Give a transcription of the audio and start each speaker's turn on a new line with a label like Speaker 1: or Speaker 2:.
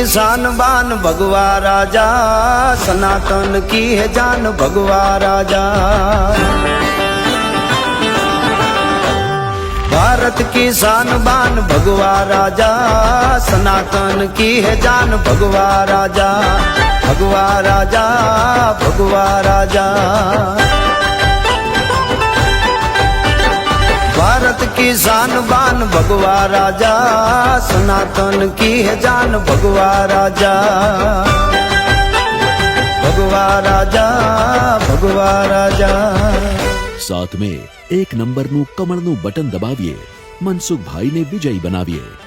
Speaker 1: शान बान भगवा राजा, सनातन की है जान भगवा राजा। भारत की शान बान भगवा राजा, सनातन की है जान भगवा राजा। भगवा राजा, भगवा राजा। भारत की शान बान भगवा राजा, सनातन की है जान भगवा राजा। भगवा राजा, भगवा राजा।
Speaker 2: साथ में 1 નંબરનું કમળનું બટન દબાવીએ, મનસુખભાઈને વિજયી બનાવીએ।